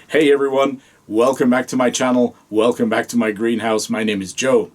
Hey everyone, welcome back to my channel, welcome back to my greenhouse. My name is Joe.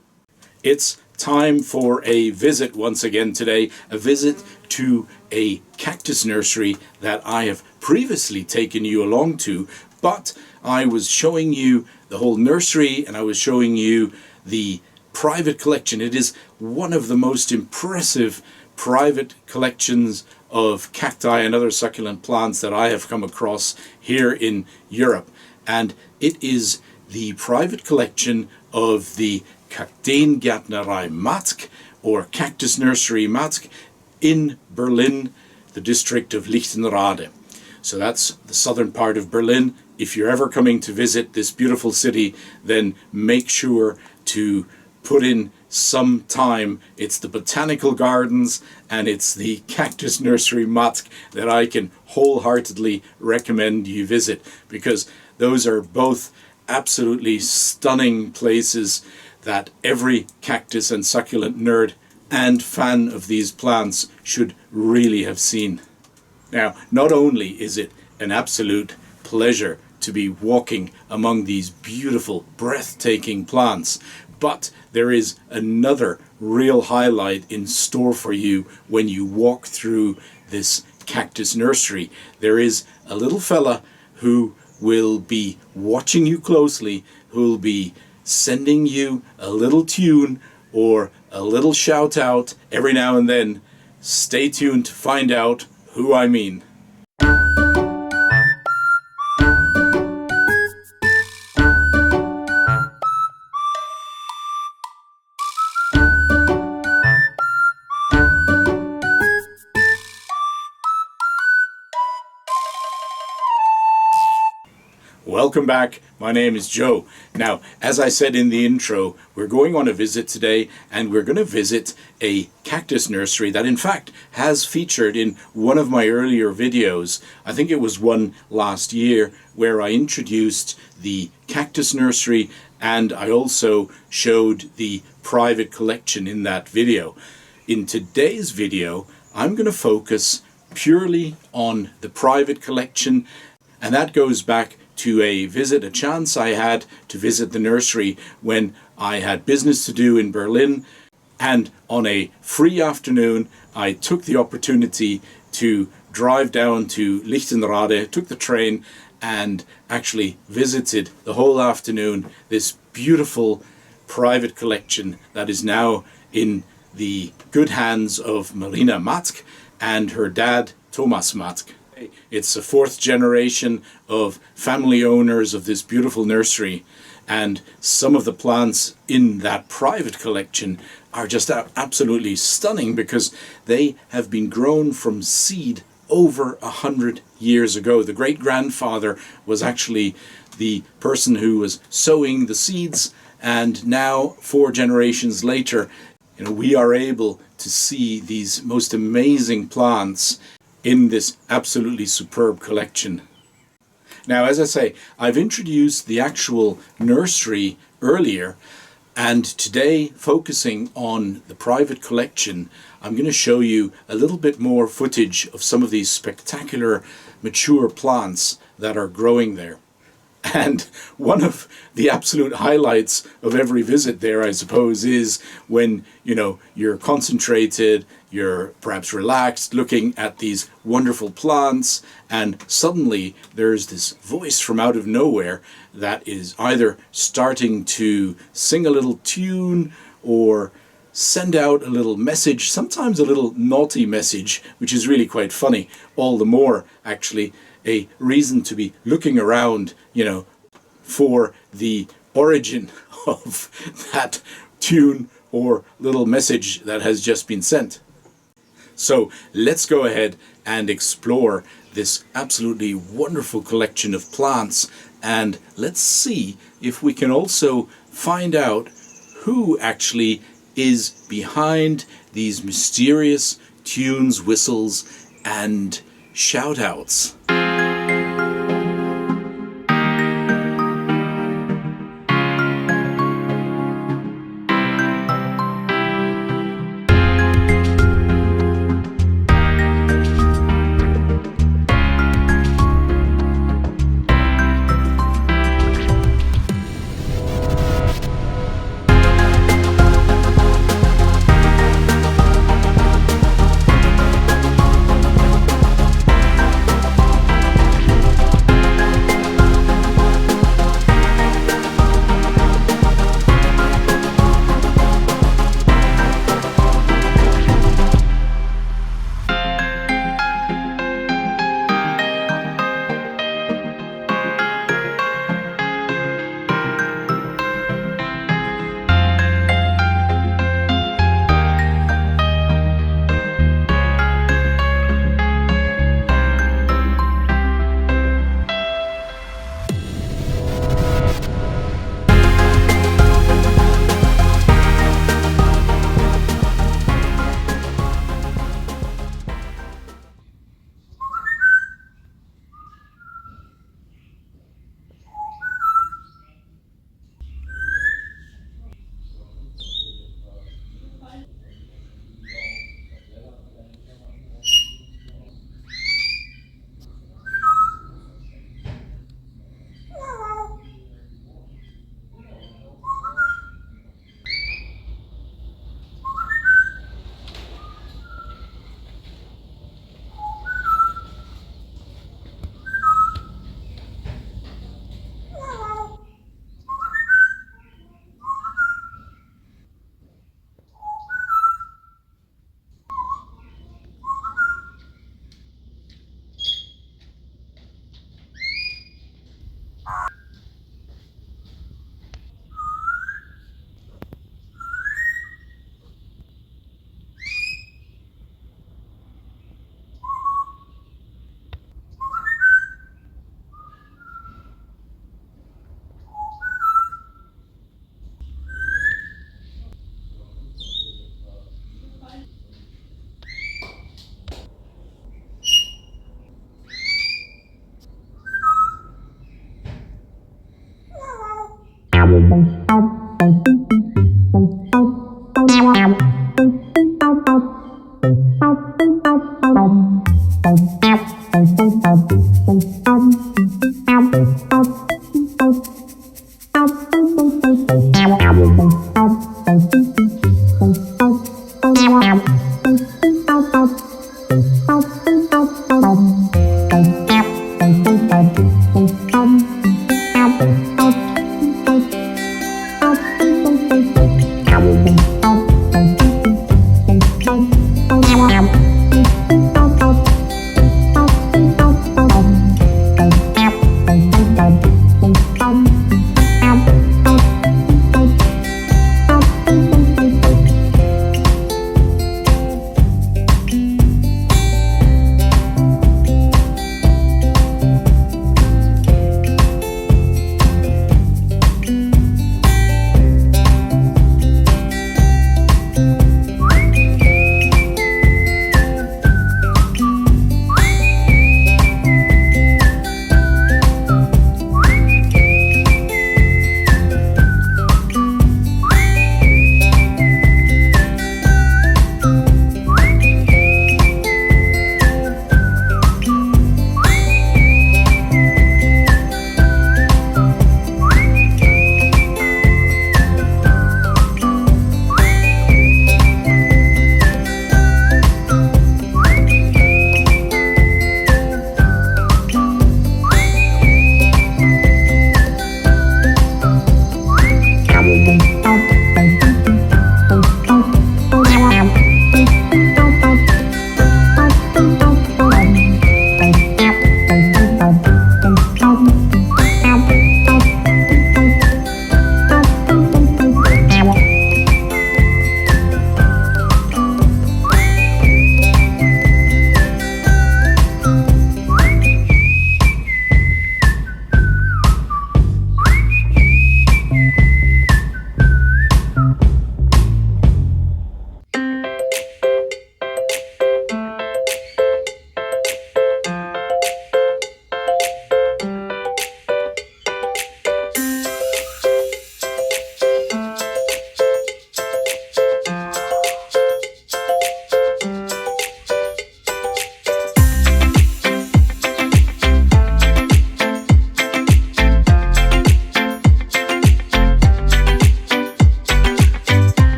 It's time for a visit once again today, a visit to a cactus nursery that I have previously taken you along to, but I was showing you the whole nursery and I was showing you the private collection. It is one of the most impressive private collections of cacti and other succulent plants that I have come across here in Europe, and it is the private collection of the Kakteen Gärtnerei Matk, or Cactus Nursery Matk, in Berlin, the district of Lichtenrade. So that's the southern part of Berlin. If you're ever coming to visit this beautiful city, then make sure to put in some time. It's the botanical gardens and it's the Cactus Nursery Matk that I can wholeheartedly recommend you visit, because those are both absolutely stunning places that every cactus and succulent nerd and fan of these plants should really have seen. Now, not only is it an absolute pleasure to be walking among these beautiful, breathtaking plants, but there is another real highlight in store for you when you walk through this cactus nursery. There is a little fella who will be watching you closely, who will be sending you a little tune or a little shout out every now and then. Stay tuned to find out who I mean. Welcome back. My name is Joe. Now, as I said in the intro, we're going on a visit today, and we're going to visit a cactus nursery that in fact has featured in one of my earlier videos. I think it was one last year where I introduced the cactus nursery and I also showed the private collection in that video. In today's video, I'm going to focus purely on the private collection, and that goes back to a chance I had to visit the nursery when I had business to do in Berlin, and on a free afternoon I took the opportunity to drive down to Lichtenrade, took the train and actually visited the whole afternoon this beautiful private collection that is now in the good hands of Marina Matk and her dad Thomas Matk. It's a fourth generation of family owners of this beautiful nursery, and some of the plants in that private collection are just absolutely stunning because they have been grown from seed over 100 years ago. The great-grandfather was actually the person who was sowing the seeds, and now 4 generations later, we are able to see these most amazing plants in this absolutely superb collection. Now, as I say, I've introduced the actual nursery earlier, and today, focusing on the private collection, I'm going to show you a little bit more footage of some of these spectacular mature plants that are growing there. And one of the absolute highlights of every visit there, I suppose, is when, you're concentrated, you're perhaps relaxed, looking at these wonderful plants, and suddenly there's this voice from out of nowhere that is either starting to sing a little tune or send out a little message, sometimes a little naughty message, which is really quite funny. All the more, actually, a reason to be looking around, for the origin of that tune or little message that has just been sent. So let's go ahead and explore this absolutely wonderful collection of plants, and let's see if we can also find out who actually is behind these mysterious tunes, whistles, and shout-outs.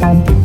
Thank you.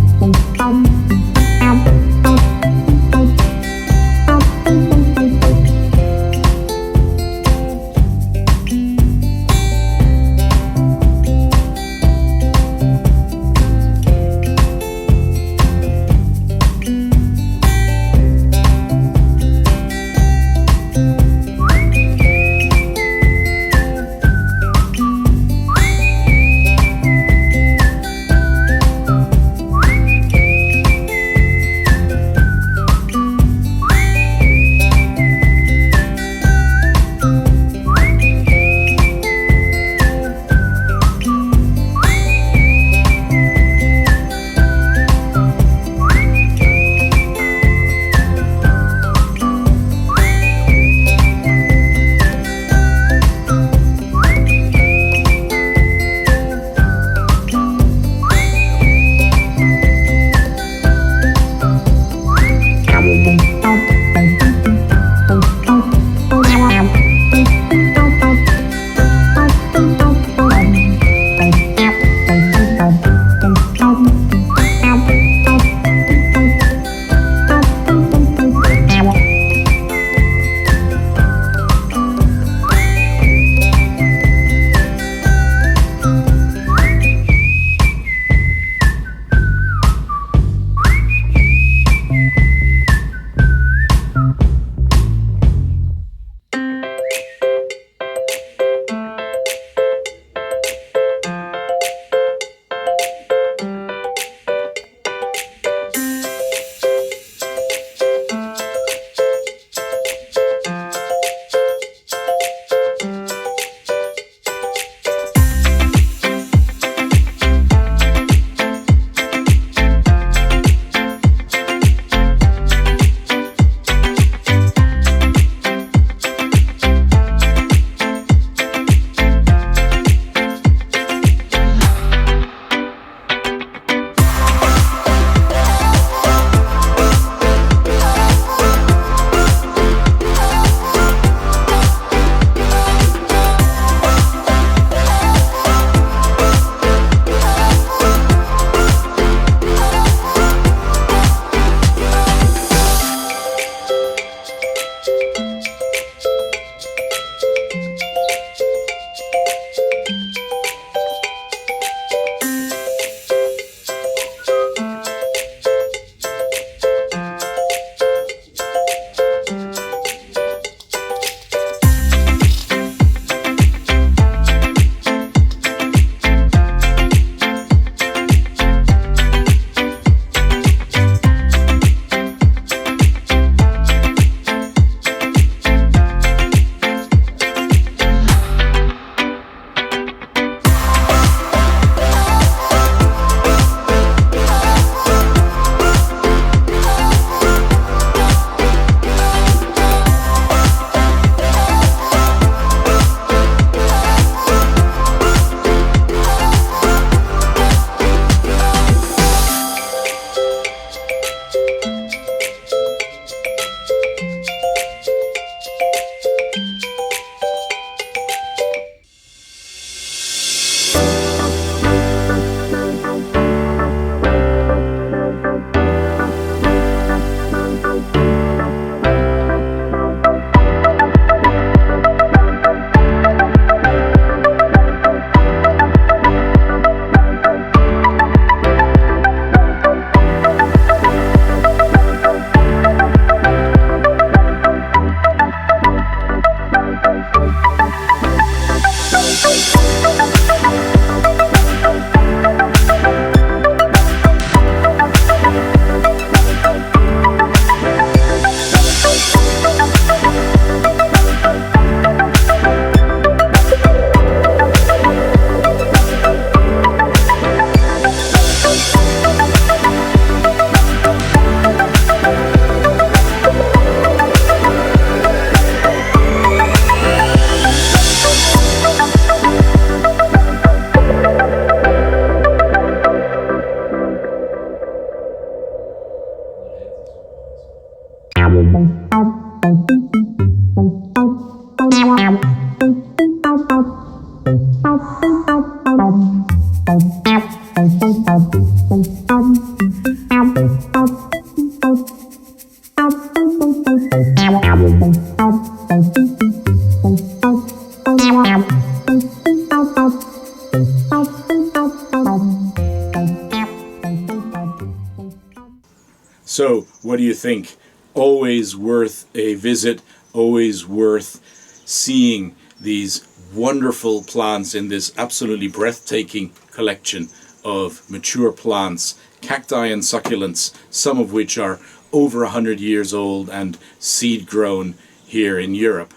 So, what do you think? Always worth a visit, always worth seeing these wonderful plants in this absolutely breathtaking collection of mature plants, cacti and succulents, some of which are over 100 years old and seed grown here in Europe.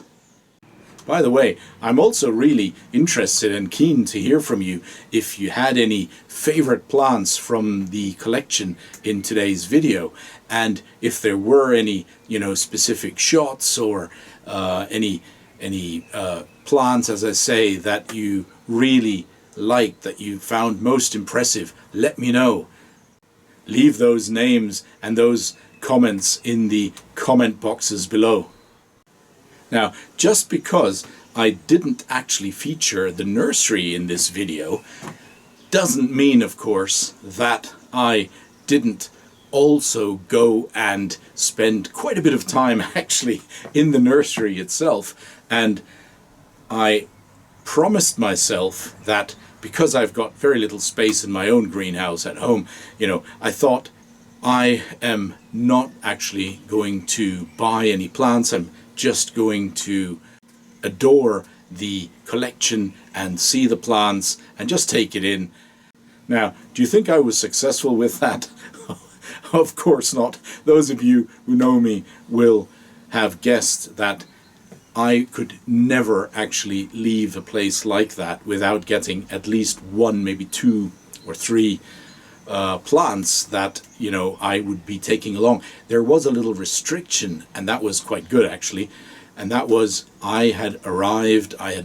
By the way, I'm also really interested and keen to hear from you if you had any favorite plants from the collection in today's video, and if there were any, specific shots or any plants, as I say, that you really liked, that you found most impressive. Let me know. Leave those names and those comments in the comment boxes below. Now, just because I didn't actually feature the nursery in this video doesn't mean, of course, that I didn't also go and spend quite a bit of time actually in the nursery itself. And I promised myself that because I've got very little space in my own greenhouse at home, I thought I am not actually going to buy any plants. I'm just going to adore the collection and see the plants and just take it in. Now, do you think I was successful with that? Of course not. Those of you who know me will have guessed that I could never actually leave a place like that without getting at least one, maybe two or three plants that I would be taking along. There was a little restriction, and that was quite good actually, and that was I had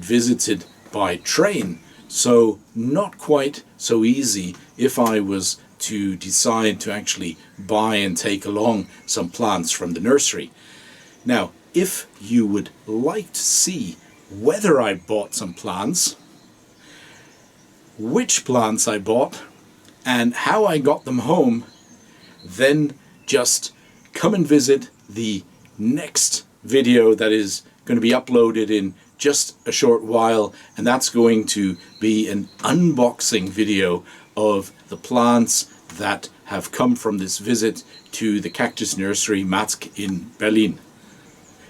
visited by train, so not quite so easy if I was to decide to actually buy and take along some plants from the nursery. Now, if you would like to see whether I bought some plants, which plants I bought, and how I got them home, then just come and visit the next video that is going to be uploaded in just a short while, and that's going to be an unboxing video of the plants that have come from this visit to the Cactus Nursery Matk in Berlin.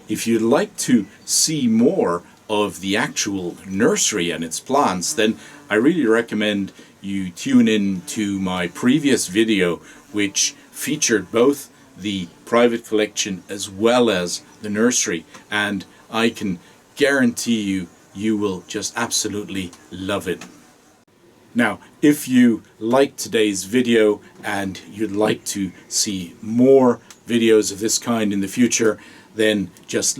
If you'd like to see more of the actual nursery and its plants, then I really recommend you tune in to my previous video, which featured both the private collection as well as the nursery, and I can guarantee you will just absolutely love it. Now, if you liked today's video and you'd like to see more videos of this kind in the future, then just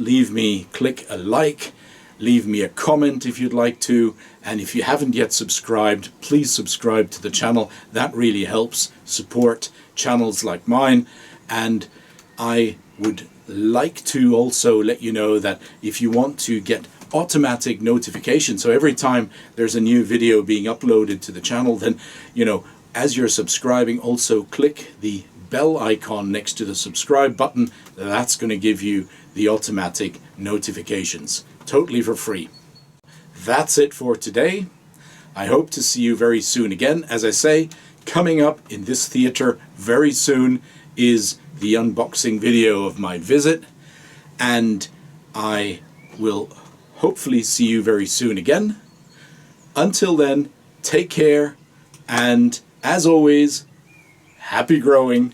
click a like, leave me a comment if you'd like to, and if you haven't yet subscribed, please subscribe to the channel. That really helps support channels like mine. And I would like to also let you know that if you want to get automatic notifications, so every time there's a new video being uploaded to the channel, then as you're subscribing, also click the bell icon next to the subscribe button. That's going to give you the automatic notifications, totally for free. That's it for today. I hope to see you very soon again. As I say, coming up in this theater very soon is the unboxing video of my visit, and I will hopefully see you very soon again. Until then, take care, and as always, happy growing.